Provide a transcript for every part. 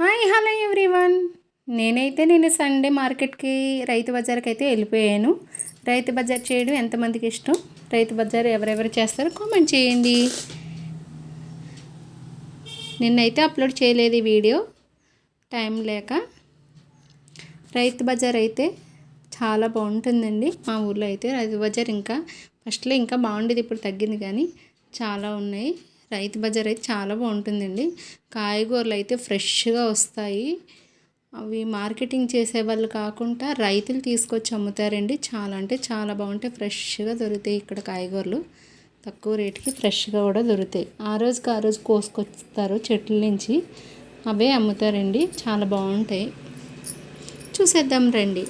Hi hello everyone. నేను Sunday మార్కెట్కి రైతు బజార్కి అయితే వెళ్ళిపోయాను. రైతు బజార్ చేయడం ఎంతమందికి ఇష్టం? రైతు బజార్ ఎవరెవరు చేస్తారో కామెంట్ చేయండి. నిన్నైతే అప్లోడ్ చేయలేదు ఈ వీడియో, టైం లేక. రైతు బజార్ అయితే చాలా బాగుంటుందండి. మా ఊర్లో అయితే రైతు బజార్ ఇంకా ఫస్ట్లో ఇంకా బాగుండేది, ఇప్పుడు తగ్గింది, కానీ చాలా ఉన్నాయి. రైతు బజార్ అయితే చాలా బాగుంటుందండి. కాయగూరలు అయితే ఫ్రెష్గా వస్తాయి. అవి మార్కెటింగ్ చేసే వాళ్ళు కాకుండా రైతులు తీసుకొచ్చి అమ్ముతారండి. చాలా అంటే చాలా బాగుంటాయి, ఫ్రెష్గా దొరుకుతాయి ఇక్కడ కాయగూరలు. తక్కువ రేటుకి ఫ్రెష్గా కూడా దొరుకుతాయి. ఆ రోజు కోసుకొస్తారు చెట్ల నుంచి, అవే అమ్ముతారండి. చాలా బాగుంటాయి. చూసేద్దాం రండి.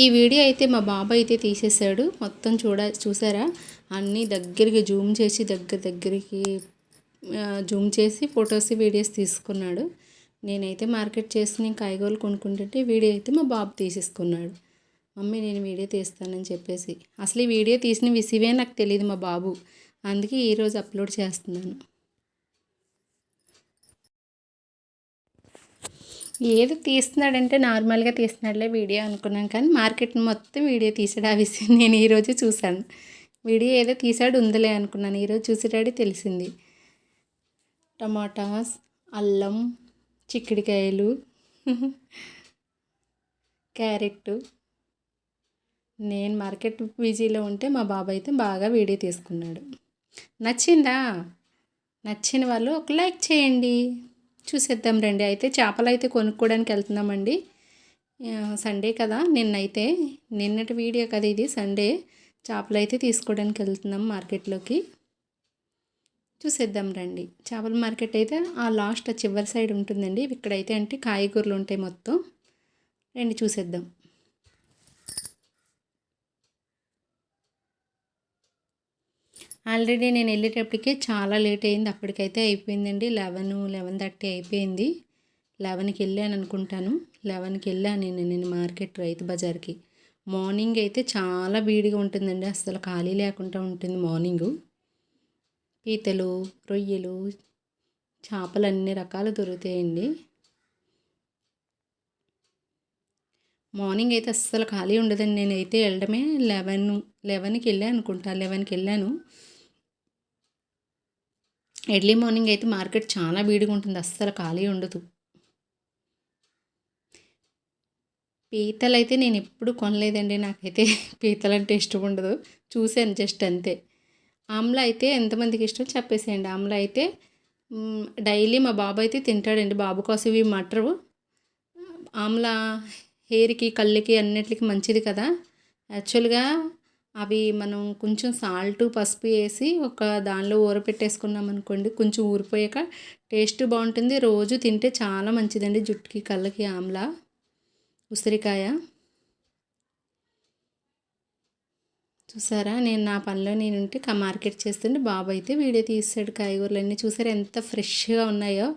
ఈ వీడియో అయితే మా బాబాయ్ అయితే తీసేశాడు. మొత్తం చూసారా, అన్నీ దగ్గరికి దగ్గరికి జూమ్ చేసి ఫొటోస్ వీడియోస్ తీసుకున్నాడు. నేనైతే మార్కెట్ చేసి నేను కాయగూరలు కొనుక్కుంటుంటే వీడియో అయితే మా బాబు తీసేసుకున్నాడు. మమ్మీ నేను వీడియో తీస్తానని చెప్పేసి, అసలు ఈ వీడియో తీసిన విసివే నాకు తెలియదు మా బాబు, అందుకే ఈరోజు అప్లోడ్ చేస్తున్నాను. ఏదో తీస్తున్నాడంటే నార్మల్గా తీస్తున్నాడులే వీడియో అనుకున్నాను, కానీ మార్కెట్ మొత్తం వీడియో తీసాడు. ఆ విషయం నేను ఈరోజు చూశాను. వీడియో ఏదో తీసాడు ఉందిలే అనుకున్నాను, ఈరోజు చూసేటాడి తెలిసింది. టమాటాస్, అల్లం, చిక్కుడుకాయలు, క్యారెట్. నేను మార్కెట్ బిజీలో ఉంటే మా బాబాయ్ అయితే బాగా వీడియో తీసుకున్నాడు. నచ్చిందా? నచ్చిన వాళ్ళు ఒక లైక్ చేయండి. చూసేద్దాం రండి. అయితే చేపలు అయితే కొనుక్కోవడానికి వెళ్తున్నామండి. సండే కదా, నిన్నటి వీడియో కదా ఇది. సండే చేపలు అయితే తీసుకోవడానికి వెళ్తున్నాం మార్కెట్లోకి. చూసేద్దాం రండి. చేపల మార్కెట్ అయితే ఆ లాస్ట్ చివరి సైడ్ ఉంటుందండి. ఇక్కడైతే అంటే కాయగూరలు ఉంటాయి మొత్తం. రండి చూసేద్దాం. ఆల్రెడీ నేను వెళ్ళేటప్పటికే చాలా లేట్ అయింది. అప్పటికైతే అయిపోయిందండి 11:30 అయిపోయింది. 11కి వెళ్ళాను అనుకుంటాను. 11కి వెళ్ళాను నేను మార్కెట్ రైతు బజార్కి. మార్నింగ్ అయితే చాలా భీడిగా ఉంటుందండి, అసలు ఖాళీ లేకుండా ఉంటుంది మార్నింగు. పీతలు, రొయ్యలు, చేపలు అన్ని రకాలు దొరుకుతాయండి. మార్నింగ్ అయితే అస్సలు ఖాళీ ఉండదండి. నేనైతే వెళ్ళడమే 11కి వెళ్ళాను అనుకుంటా. 11కి వెళ్ళాను. ఎర్లీ మార్నింగ్ అయితే మార్కెట్ చాలా భీడిగా ఉంటుంది, అస్సలు ఖాళీ ఉండదు. పీతలు అయితే నేను ఎప్పుడు కొనలేదండి. నాకైతే పీతలు అంటే ఇష్టం ఉండదు. చూశాను జస్ట్ అంతే. ఆమ్లా అయితే ఎంతమందికి ఇష్టం చెప్పేసేయండి. ఆమ్లా అయితే డైలీ మా బాబు అయితే తింటాడండి. బాబు కోసం ఇవి మటరు. ఆమ్లా హెయిర్కి, కళ్ళకి అన్నిటికి మంచిది కదా. యాక్చువల్గా అవి మనం కొంచెం సాల్ట్, పసుపు వేసి ఒక దానిలో ఊరపెట్టేసుకున్నాం అనుకోండి, కొంచెం ఊరిపోయాక టేస్ట్ బాగుంటుంది. రోజు తింటే చాలా మంచిదండి జుట్టుకి, కళ్ళకి. ఆమ్లా, ఉసిరికాయ. చూసారా, నేను నా పనిలో నేనుంటే మార్కెట్ చేస్తుంటే బాబు అయితే వీడియో తీసాడు. కాయగూరలన్నీ చూసారా ఎంత ఫ్రెష్గా ఉన్నాయో.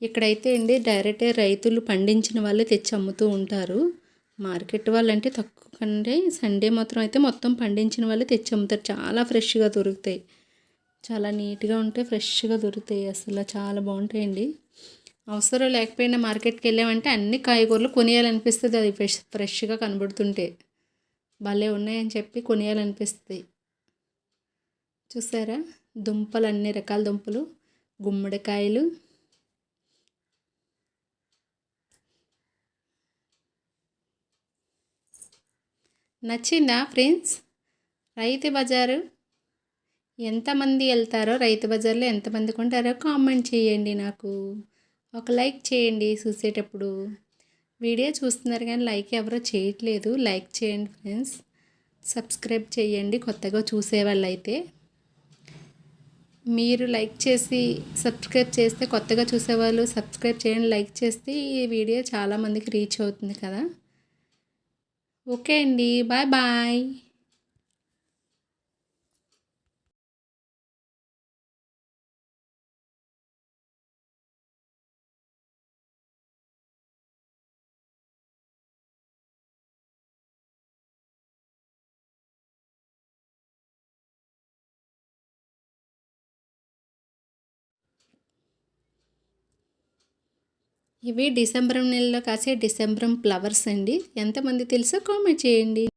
ఇక్కడైతే అండి డైరెక్ట్ రైతులు పండించిన వాళ్ళే తెచ్చి అమ్ముతూ ఉంటారు. మార్కెట్ వాళ్ళంటే తక్కువ కంటే సండే మాత్రం అయితే మొత్తం పండించిన వాళ్ళే తెచ్చి అమ్ముతారు. చాలా ఫ్రెష్గా దొరుకుతాయి, చాలా నీట్గా ఉంటాయి, ఫ్రెష్గా దొరుకుతాయి. అసలు చాలా బాగుంటాయండి. అవసరం లేకపోయినా మార్కెట్కి వెళ్ళామంటే అన్ని కాయగూరలు కొనియాలనిపిస్తుంది. అది ఫ్రెష్గా కనబడుతుంటే భలే ఉన్నాయని చెప్పి కొనియాలనిపిస్తుంది. చూసారా, దుంపలు, అన్ని రకాల దుంపలు, గుమ్మడికాయలు. నచ్చిందా ఫ్రెండ్స్? రైతు బజారు ఎంతమంది వెళ్తారో, రైతు బజార్లో ఎంతమంది కొంటారో కామెంట్ చేయండి. నాకు ఒక లైక్ చేయండి. చూసేటప్పుడు వీడియో చూస్తున్నారు కానీ లైక్ ఎవరో చేయట్లేదు. లైక్ చేయండి ఫ్రెండ్స్. సబ్స్క్రైబ్ చేయండి కొత్తగా చూసేవాళ్ళైతే. మీరు లైక్ చేసి సబ్స్క్రైబ్ చేస్తే, కొత్తగా చూసేవాళ్ళు సబ్స్క్రైబ్ చేయండి. లైక్ చేస్తే ఈ వీడియో చాలామందికి రీచ్ అవుతుంది కదా. ఓకే అండి, బాయ్ బాయ్. ఇవి డిసెంబర్ నెలలో కాసే డిసెంబర్ ఫ్లవర్స్ అండి. ఎంతమంది తెలుసో కామెంట్ చేయండి.